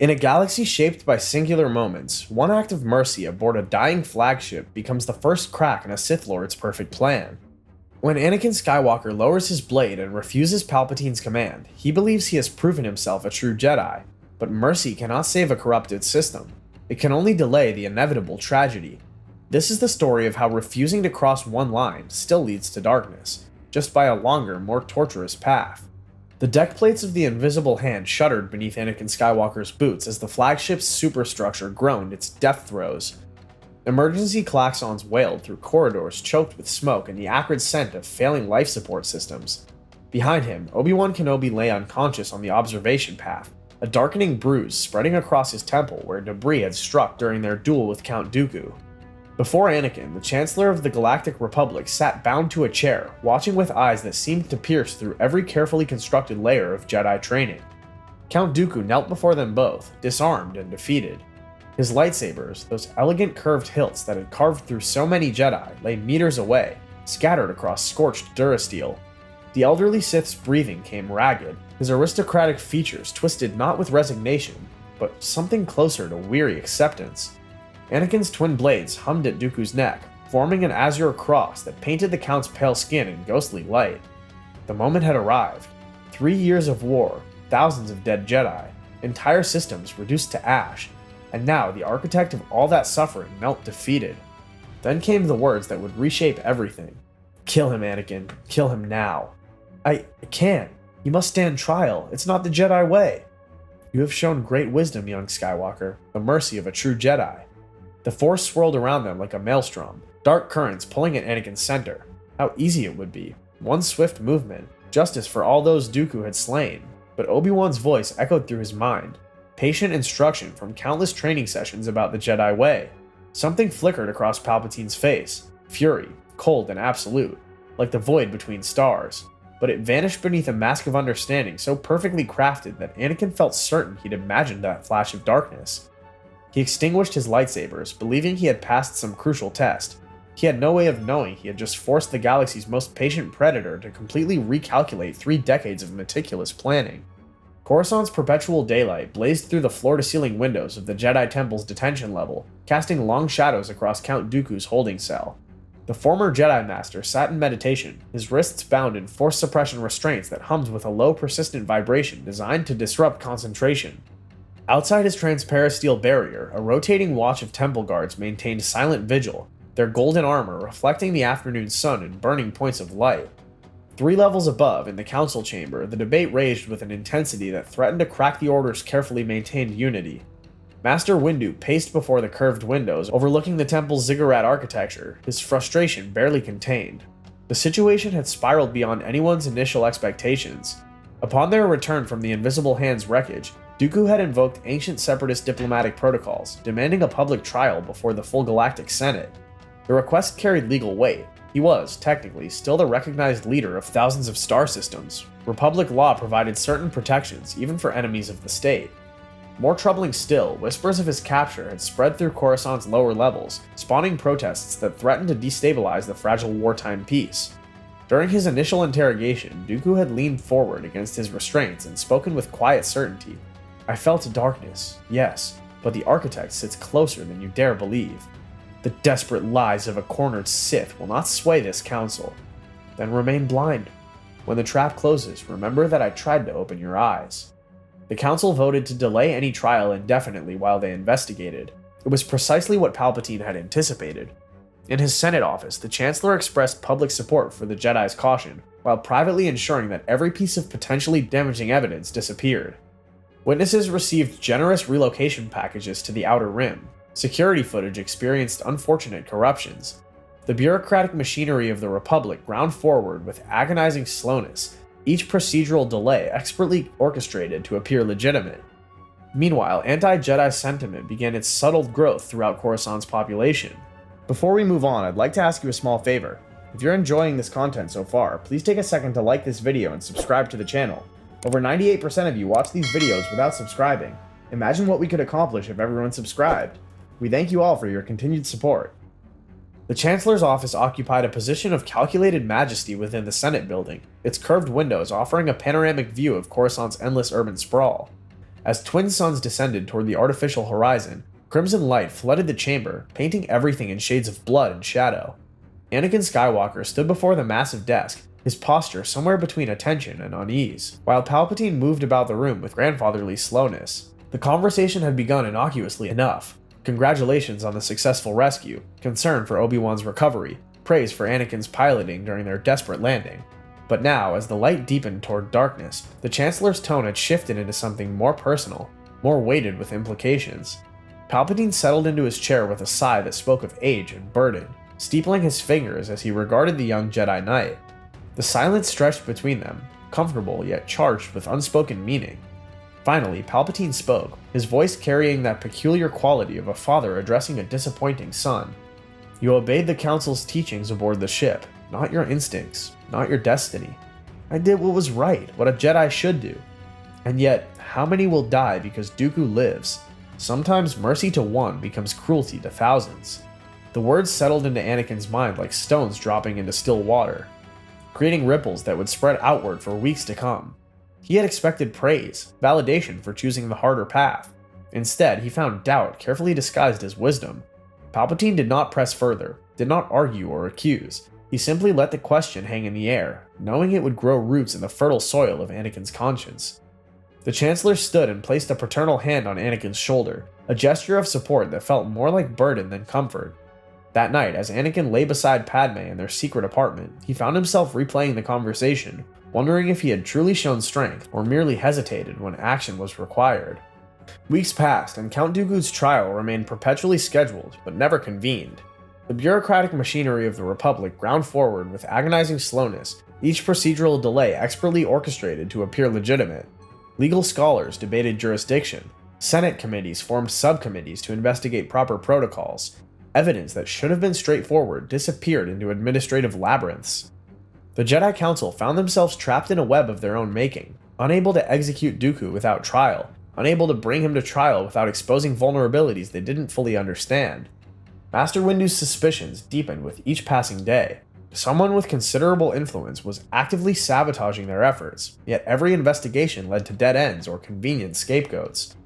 In a galaxy shaped by singular moments, one act of mercy aboard a dying flagship becomes the first crack in a Sith Lord's perfect plan. When Anakin Skywalker lowers his blade and refuses Palpatine's command, he believes he has proven himself a true Jedi, but mercy cannot save a corrupted system. It can only delay the inevitable tragedy. This is the story of how refusing to cross one line still leads to darkness, just by a longer, more torturous path. The deck plates of the Invisible Hand shuddered beneath Anakin Skywalker's boots as the flagship's superstructure groaned its death throes. Emergency klaxons wailed through corridors choked with smoke and the acrid scent of failing life support systems. Behind him, Obi-Wan Kenobi lay unconscious on the observation path, a darkening bruise spreading across his temple where debris had struck during their duel with Count Dooku. Before Anakin, the Chancellor of the Galactic Republic sat bound to a chair, watching with eyes that seemed to pierce through every carefully constructed layer of Jedi training. Count Dooku knelt before them both, disarmed and defeated. His lightsabers, those elegant curved hilts that had carved through so many Jedi, lay meters away, scattered across scorched durasteel. The elderly Sith's breathing came ragged, his aristocratic features twisted not with resignation, but something closer to weary acceptance. Anakin's twin blades hummed at Dooku's neck, forming an azure cross that painted the Count's pale skin in ghostly light. The moment had arrived. 3 years of war, thousands of dead Jedi, entire systems reduced to ash, and now the architect of all that suffering knelt defeated. Then came the words that would reshape everything. "Kill him, Anakin. Kill him now." I can't. You must stand trial. It's not the Jedi way." "You have shown great wisdom, young Skywalker, the mercy of a true Jedi." The Force swirled around them like a maelstrom, dark currents pulling at Anakin's center. How easy it would be. One swift movement, justice for all those Dooku had slain. But Obi-Wan's voice echoed through his mind. Patient instruction from countless training sessions about the Jedi way. Something flickered across Palpatine's face. Fury, cold and absolute, like the void between stars. But it vanished beneath a mask of understanding so perfectly crafted that Anakin felt certain he'd imagined that flash of darkness. He extinguished his lightsabers, believing he had passed some crucial test. He had no way of knowing he had just forced the galaxy's most patient predator to completely recalculate 3 decades of meticulous planning. Coruscant's perpetual daylight blazed through the floor-to-ceiling windows of the Jedi Temple's detention level, casting long shadows across Count Dooku's holding cell. The former Jedi Master sat in meditation, his wrists bound in force suppression restraints that hummed with a low, persistent vibration designed to disrupt concentration. Outside his transparent steel barrier, a rotating watch of temple guards maintained silent vigil, their golden armor reflecting the afternoon sun in burning points of light. 3 levels above, in the council chamber, the debate raged with an intensity that threatened to crack the Order's carefully maintained unity. Master Windu paced before the curved windows, overlooking the temple's ziggurat architecture, his frustration barely contained. The situation had spiraled beyond anyone's initial expectations. Upon their return from the Invisible Hand's wreckage, Dooku had invoked ancient separatist diplomatic protocols, demanding a public trial before the full Galactic Senate. The request carried legal weight. He was, technically, still the recognized leader of thousands of star systems. Republic law provided certain protections, even for enemies of the state. More troubling still, whispers of his capture had spread through Coruscant's lower levels, spawning protests that threatened to destabilize the fragile wartime peace. During his initial interrogation, Dooku had leaned forward against his restraints and spoken with quiet certainty. "I felt darkness, yes, but the Architect sits closer than you dare believe. The desperate lies of a cornered Sith will not sway this council. Then remain blind. When the trap closes, remember that I tried to open your eyes." The council voted to delay any trial indefinitely while they investigated. It was precisely what Palpatine had anticipated. In his Senate office, the Chancellor expressed public support for the Jedi's caution, while privately ensuring that every piece of potentially damaging evidence disappeared. Witnesses received generous relocation packages to the Outer Rim. Security footage experienced unfortunate corruptions. The bureaucratic machinery of the Republic ground forward with agonizing slowness, each procedural delay expertly orchestrated to appear legitimate. Meanwhile, anti-Jedi sentiment began its subtle growth throughout Coruscant's population. Before we move on, I'd like to ask you a small favor. If you're enjoying this content so far, please take a second to like this video and subscribe to the channel. Over 98% of you watch these videos without subscribing. Imagine what we could accomplish if everyone subscribed. We thank you all for your continued support. The Chancellor's office occupied a position of calculated majesty within the Senate building, its curved windows offering a panoramic view of Coruscant's endless urban sprawl. As twin suns descended toward the artificial horizon, crimson light flooded the chamber, painting everything in shades of blood and shadow. Anakin Skywalker stood before the massive desk, his posture somewhere between attention and unease, while Palpatine moved about the room with grandfatherly slowness. The conversation had begun innocuously enough. Congratulations on the successful rescue, concern for Obi-Wan's recovery, praise for Anakin's piloting during their desperate landing. But now, as the light deepened toward darkness, the Chancellor's tone had shifted into something more personal, more weighted with implications. Palpatine settled into his chair with a sigh that spoke of age and burden, steepling his fingers as he regarded the young Jedi Knight. The silence stretched between them, comfortable yet charged with unspoken meaning. Finally, Palpatine spoke, his voice carrying that peculiar quality of a father addressing a disappointing son. "You obeyed the Council's teachings aboard the ship, not your instincts, not your destiny. I did what was right, what a Jedi should do. And yet, how many will die because Dooku lives? Sometimes mercy to one becomes cruelty to thousands." The words settled into Anakin's mind like stones dropping into still water, creating ripples that would spread outward for weeks to come. He had expected praise, validation for choosing the harder path. Instead, he found doubt carefully disguised as wisdom. Palpatine did not press further, did not argue or accuse. He simply let the question hang in the air, knowing it would grow roots in the fertile soil of Anakin's conscience. The Chancellor stood and placed a paternal hand on Anakin's shoulder, a gesture of support that felt more like burden than comfort. That night, as Anakin lay beside Padme in their secret apartment, he found himself replaying the conversation, wondering if he had truly shown strength or merely hesitated when action was required. Weeks passed, and Count Dooku's trial remained perpetually scheduled, but never convened. The bureaucratic machinery of the Republic ground forward with agonizing slowness, each procedural delay expertly orchestrated to appear legitimate. Legal scholars debated jurisdiction. Senate committees formed subcommittees to investigate proper protocols. Evidence that should have been straightforward disappeared into administrative labyrinths. The Jedi Council found themselves trapped in a web of their own making, unable to execute Dooku without trial, unable to bring him to trial without exposing vulnerabilities they didn't fully understand. Master Windu's suspicions deepened with each passing day. Someone with considerable influence was actively sabotaging their efforts, yet every investigation led to dead ends or convenient scapegoats.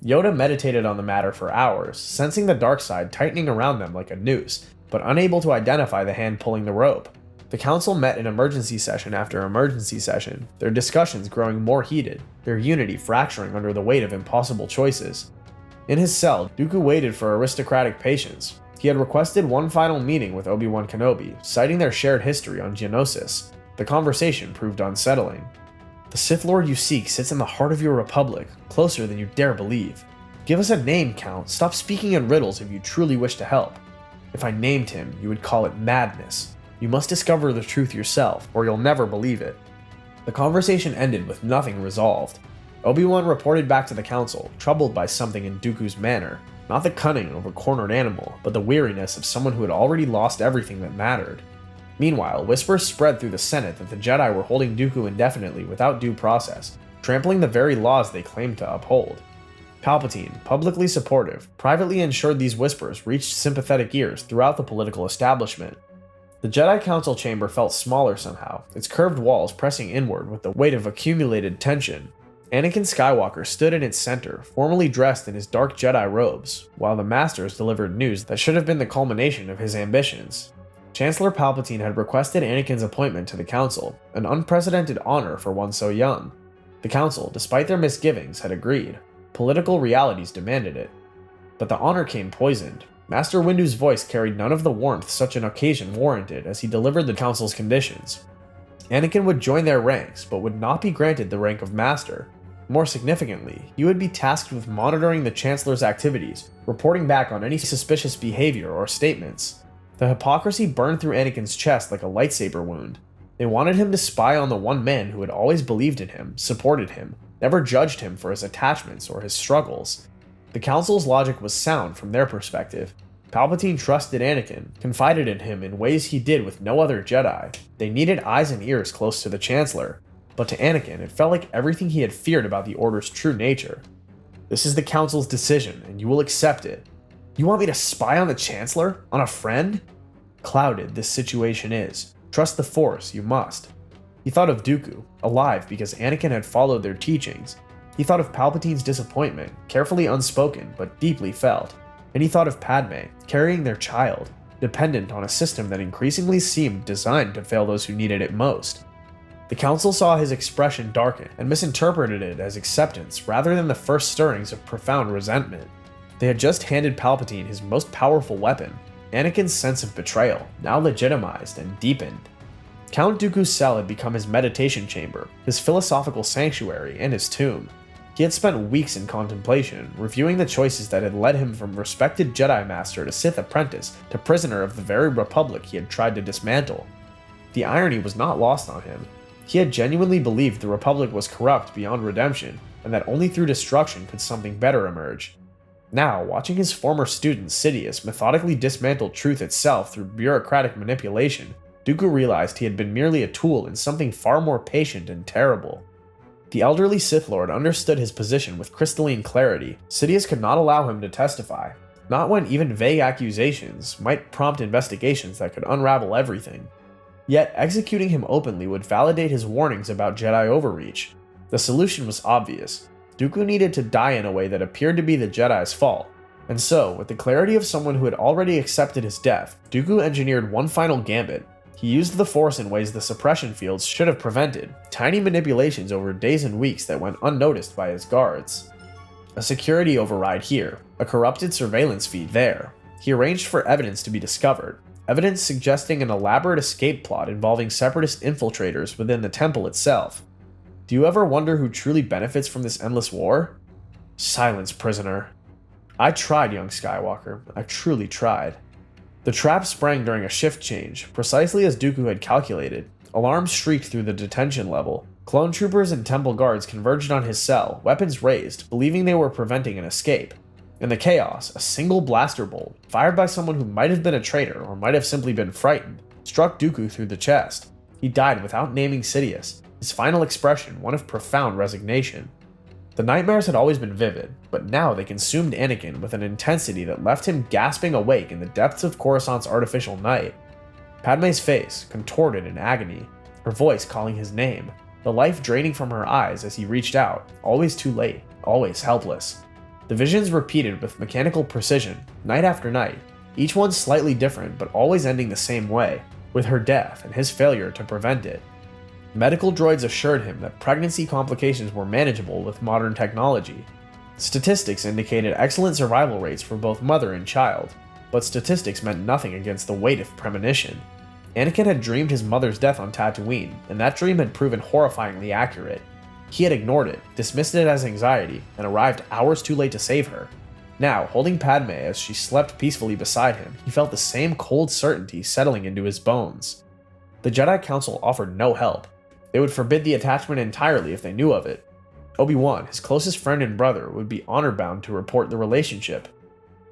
Yoda meditated on the matter for hours, sensing the dark side tightening around them like a noose, but unable to identify the hand pulling the rope. The council met in emergency session after emergency session, their discussions growing more heated, their unity fracturing under the weight of impossible choices. In his cell, Dooku waited for aristocratic patience. He had requested one final meeting with Obi-Wan Kenobi, citing their shared history on Geonosis. The conversation proved unsettling. "The Sith Lord you seek sits in the heart of your republic, closer than you dare believe. Give us a name, Count. Stop speaking in riddles if you truly wish to help. If I named him, you would call it madness. You must discover the truth yourself, or you'll never believe it." The conversation ended with nothing resolved. Obi-Wan reported back to the council, troubled by something in Dooku's manner. Not the cunning of a cornered animal, but the weariness of someone who had already lost everything that mattered. Meanwhile, whispers spread through the Senate that the Jedi were holding Dooku indefinitely without due process, trampling the very laws they claimed to uphold. Palpatine, publicly supportive, privately ensured these whispers reached sympathetic ears throughout the political establishment. The Jedi Council chamber felt smaller somehow, its curved walls pressing inward with the weight of accumulated tension. Anakin Skywalker stood in its center, formally dressed in his dark Jedi robes, while the Masters delivered news that should have been the culmination of his ambitions. Chancellor Palpatine had requested Anakin's appointment to the Council, an unprecedented honor for one so young. The Council, despite their misgivings, had agreed. Political realities demanded it. But the honor came poisoned. Master Windu's voice carried none of the warmth such an occasion warranted as he delivered the Council's conditions. Anakin would join their ranks, but would not be granted the rank of Master. More significantly, he would be tasked with monitoring the Chancellor's activities, reporting back on any suspicious behavior or statements. The hypocrisy burned through Anakin's chest like a lightsaber wound. They wanted him to spy on the one man who had always believed in him, supported him, never judged him for his attachments or his struggles. The Council's logic was sound from their perspective. Palpatine trusted Anakin, confided in him in ways he did with no other Jedi. They needed eyes and ears close to the Chancellor. But to Anakin, it felt like everything he had feared about the Order's true nature. "This is the Council's decision, and you will accept it. You want me to spy on the Chancellor? On a friend? Clouded this situation is. Trust the Force, you must." He thought of Dooku, alive because Anakin had followed their teachings. He thought of Palpatine's disappointment, carefully unspoken but deeply felt. And he thought of Padme, carrying their child, dependent on a system that increasingly seemed designed to fail those who needed it most. The Council saw his expression darken and misinterpreted it as acceptance rather than the first stirrings of profound resentment. They had just handed Palpatine his most powerful weapon, Anakin's sense of betrayal, now legitimized and deepened. Count Dooku's cell had become his meditation chamber, his philosophical sanctuary, and his tomb. He had spent weeks in contemplation, reviewing the choices that had led him from respected Jedi Master to Sith apprentice to prisoner of the very Republic he had tried to dismantle. The irony was not lost on him. He had genuinely believed the Republic was corrupt beyond redemption, and that only through destruction could something better emerge. Now, watching his former student Sidious methodically dismantle truth itself through bureaucratic manipulation, Dooku realized he had been merely a tool in something far more patient and terrible. The elderly Sith Lord understood his position with crystalline clarity. Sidious could not allow him to testify, not when even vague accusations might prompt investigations that could unravel everything. Yet, executing him openly would validate his warnings about Jedi overreach. The solution was obvious. Dooku needed to die in a way that appeared to be the Jedi's fault. And so, with the clarity of someone who had already accepted his death, Dooku engineered one final gambit. He used the Force in ways the suppression fields should have prevented, tiny manipulations over days and weeks that went unnoticed by his guards. A security override here, a corrupted surveillance feed there. He arranged for evidence to be discovered, evidence suggesting an elaborate escape plot involving separatist infiltrators within the temple itself. Do you ever wonder who truly benefits from this endless war? Silence, prisoner. I tried, young Skywalker. I truly tried. The trap sprang during a shift change, precisely as Dooku had calculated. Alarms shrieked through the detention level. Clone troopers and temple guards converged on his cell, weapons raised, believing they were preventing an escape. In the chaos, a single blaster bolt, fired by someone who might have been a traitor or might have simply been frightened, struck Dooku through the chest. He died without naming Sidious, his final expression one of profound resignation. The nightmares had always been vivid, but now they consumed Anakin with an intensity that left him gasping awake in the depths of Coruscant's artificial night. Padme's face, contorted in agony, her voice calling his name, the life draining from her eyes as he reached out, always too late, always helpless. The visions repeated with mechanical precision, night after night, each one slightly different but always ending the same way, with her death and his failure to prevent it. Medical droids assured him that pregnancy complications were manageable with modern technology. Statistics indicated excellent survival rates for both mother and child, but statistics meant nothing against the weight of premonition. Anakin had dreamed his mother's death on Tatooine, and that dream had proven horrifyingly accurate. He had ignored it, dismissed it as anxiety, and arrived hours too late to save her. Now, holding Padme as she slept peacefully beside him, he felt the same cold certainty settling into his bones. The Jedi Council offered no help. They would forbid the attachment entirely if they knew of it. Obi-Wan, his closest friend and brother, would be honor-bound to report the relationship.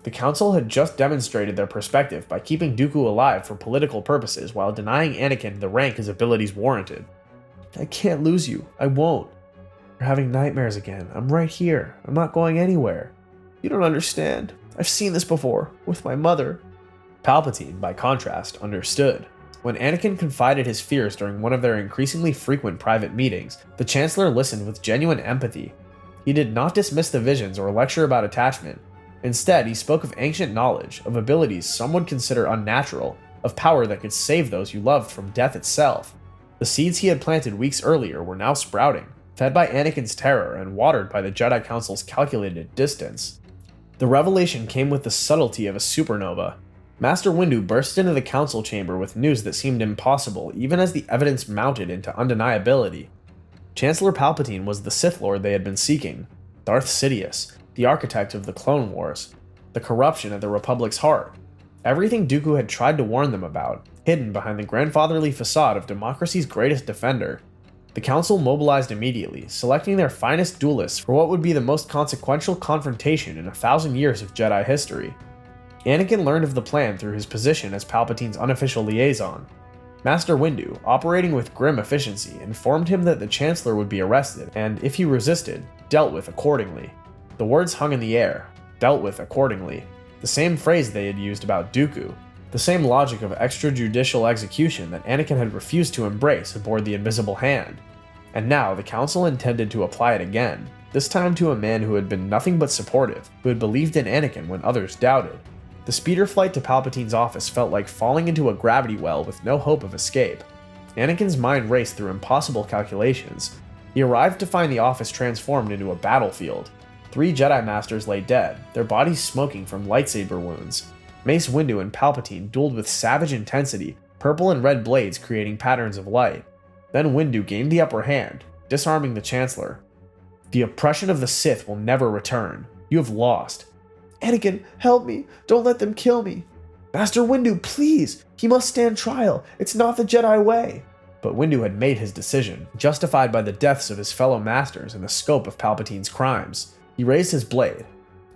The Council had just demonstrated their perspective by keeping Dooku alive for political purposes while denying Anakin the rank his abilities warranted. I can't lose you. I won't. You're having nightmares again. I'm right here. I'm not going anywhere. You don't understand. I've seen this before, with my mother. Palpatine, by contrast, understood. When Anakin confided his fears during one of their increasingly frequent private meetings, the Chancellor listened with genuine empathy. He did not dismiss the visions or lecture about attachment. Instead, he spoke of ancient knowledge, of abilities some would consider unnatural, of power that could save those you loved from death itself. The seeds he had planted weeks earlier were now sprouting, fed by Anakin's terror and watered by the Jedi Council's calculated distance. The revelation came with the subtlety of a supernova. Master Windu burst into the council chamber with news that seemed impossible even as the evidence mounted into undeniability. Chancellor Palpatine was the Sith Lord they had been seeking, Darth Sidious, the architect of the Clone Wars, the corruption at the Republic's heart. Everything Dooku had tried to warn them about, hidden behind the grandfatherly facade of democracy's greatest defender. The council mobilized immediately, selecting their finest duelists for what would be the most consequential confrontation in 1,000 years of Jedi history. Anakin learned of the plan through his position as Palpatine's unofficial liaison. Master Windu, operating with grim efficiency, informed him that the Chancellor would be arrested, and if he resisted, dealt with accordingly. The words hung in the air, dealt with accordingly. The same phrase they had used about Dooku, the same logic of extrajudicial execution that Anakin had refused to embrace aboard the Invisible Hand. And now the Council intended to apply it again. this time to a man who had been nothing but supportive, who had believed in Anakin when others doubted. The speeder flight to Palpatine's office felt like falling into a gravity well with no hope of escape. Anakin's mind raced through impossible calculations. He arrived to find the office transformed into a battlefield. 3 Jedi Masters lay dead, their bodies smoking from lightsaber wounds. Mace Windu and Palpatine dueled with savage intensity, purple and red blades creating patterns of light. Then Windu gained the upper hand, disarming the Chancellor. The oppression of the Sith will never return. You have lost. Anakin, help me. Don't let them kill me. Master Windu, please. He must stand trial. It's not the Jedi way. But Windu had made his decision, justified by the deaths of his fellow masters and the scope of Palpatine's crimes. He raised his blade,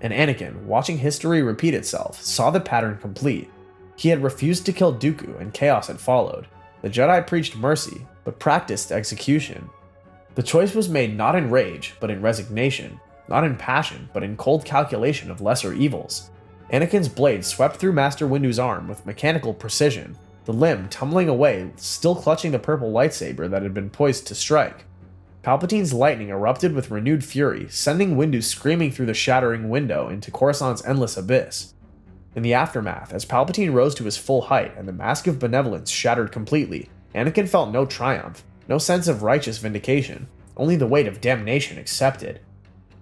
and Anakin, watching history repeat itself, saw the pattern complete. He had refused to kill Dooku, and chaos had followed. The Jedi preached mercy, but practiced execution. The choice was made not in rage, but in resignation, not in passion, but in cold calculation of lesser evils. Anakin's blade swept through Master Windu's arm with mechanical precision, the limb tumbling away, still clutching the purple lightsaber that had been poised to strike. Palpatine's lightning erupted with renewed fury, sending Windu screaming through the shattering window into Coruscant's endless abyss. In the aftermath, as Palpatine rose to his full height and the mask of benevolence shattered completely, Anakin felt no triumph, no sense of righteous vindication, only the weight of damnation accepted.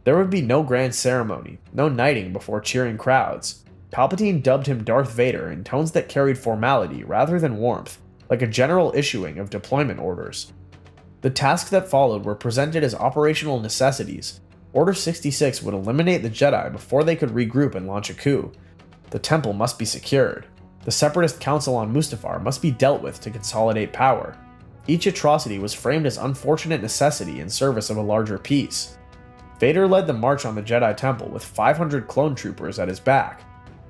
There would be no grand ceremony, no knighting before cheering crowds. Palpatine dubbed him Darth Vader in tones that carried formality rather than warmth, like a general issuing of deployment orders. The tasks that followed were presented as operational necessities. Order 66 would eliminate the Jedi before they could regroup and launch a coup. The temple must be secured. The Separatist Council on Mustafar must be dealt with to consolidate power. Each atrocity was framed as unfortunate necessity in service of a larger peace. Vader led the march on the Jedi Temple with 500 clone troopers at his back.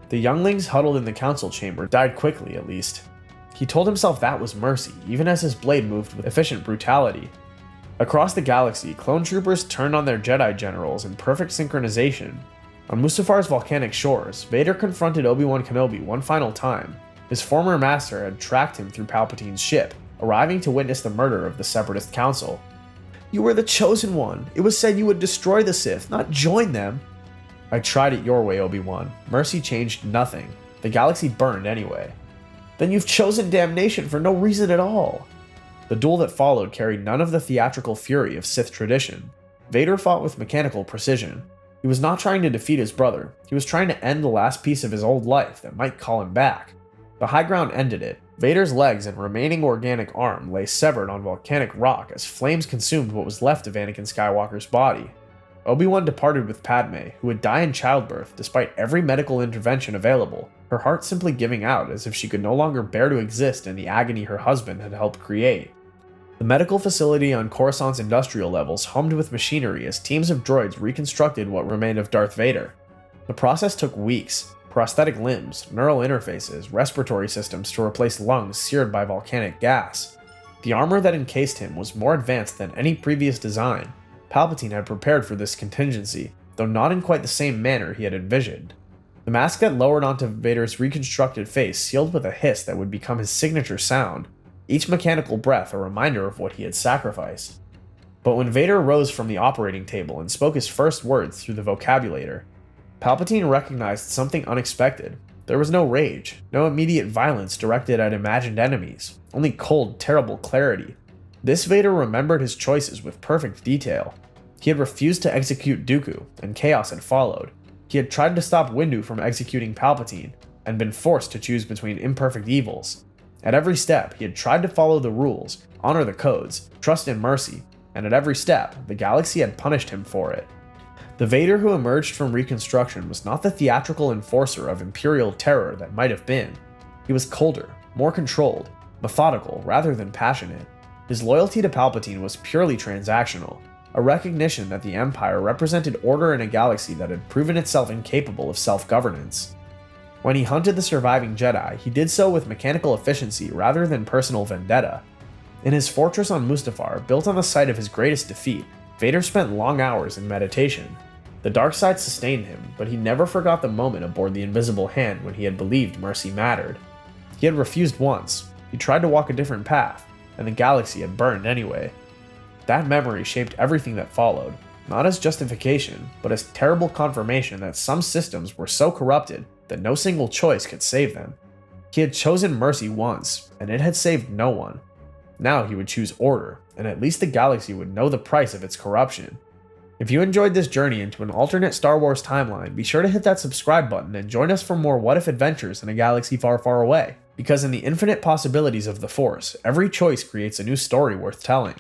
The younglings huddled in the council chamber died quickly, at least. He told himself that was mercy, even as his blade moved with efficient brutality. Across the galaxy, clone troopers turned on their Jedi generals in perfect synchronization. On Mustafar's volcanic shores, Vader confronted Obi-Wan Kenobi one final time. His former master had tracked him through Palpatine's ship, arriving to witness the murder of the Separatist Council. You were the chosen one. It was said you would destroy the Sith, not join them. I tried it your way, Obi-Wan. Mercy changed nothing. The galaxy burned anyway. Then you've chosen damnation for no reason at all. The duel that followed carried none of the theatrical fury of Sith tradition. Vader fought with mechanical precision. He was not trying to defeat his brother. He was trying to end the last piece of his old life that might call him back. The high ground ended it. Vader's legs and remaining organic arm lay severed on volcanic rock as flames consumed what was left of Anakin Skywalker's body. Obi-Wan departed with Padme, who would die in childbirth despite every medical intervention available, her heart simply giving out as if she could no longer bear to exist in the agony her husband had helped create. The medical facility on Coruscant's industrial levels hummed with machinery as teams of droids reconstructed what remained of Darth Vader. The process took weeks. Prosthetic limbs, neural interfaces, respiratory systems to replace lungs seared by volcanic gas. The armor that encased him was more advanced than any previous design. Palpatine had prepared for this contingency, though not in quite the same manner he had envisioned. The mask that lowered onto Vader's reconstructed face sealed with a hiss that would become his signature sound, each mechanical breath a reminder of what he had sacrificed. But when Vader rose from the operating table and spoke his first words through the vocabulator, Palpatine recognized something unexpected. There was no rage, no immediate violence directed at imagined enemies, only cold, terrible clarity. This Vader remembered his choices with perfect detail. He had refused to execute Dooku, and chaos had followed. He had tried to stop Windu from executing Palpatine, and been forced to choose between imperfect evils. At every step, he had tried to follow the rules, honor the codes, trust in mercy, and at every step, the galaxy had punished him for it. The Vader who emerged from Reconstruction was not the theatrical enforcer of Imperial terror that might have been. He was colder, more controlled, methodical rather than passionate. His loyalty to Palpatine was purely transactional, a recognition that the Empire represented order in a galaxy that had proven itself incapable of self-governance. When he hunted the surviving Jedi, he did so with mechanical efficiency rather than personal vendetta. In his fortress on Mustafar, built on the site of his greatest defeat, Vader spent long hours in meditation. The dark side sustained him, but he never forgot the moment aboard the Invisible Hand when he had believed mercy mattered. He had refused once, he tried to walk a different path, and the galaxy had burned anyway. That memory shaped everything that followed. not as justification, but as terrible confirmation that some systems were so corrupted that no single choice could save them. He had chosen mercy once, and it had saved no one. Now he would choose order, and at least the galaxy would know the price of its corruption. If you enjoyed this journey into an alternate Star Wars timeline, be sure to hit that subscribe button and join us for more what-if adventures in a galaxy far, far away. Because in the infinite possibilities of the Force, every choice creates a new story worth telling.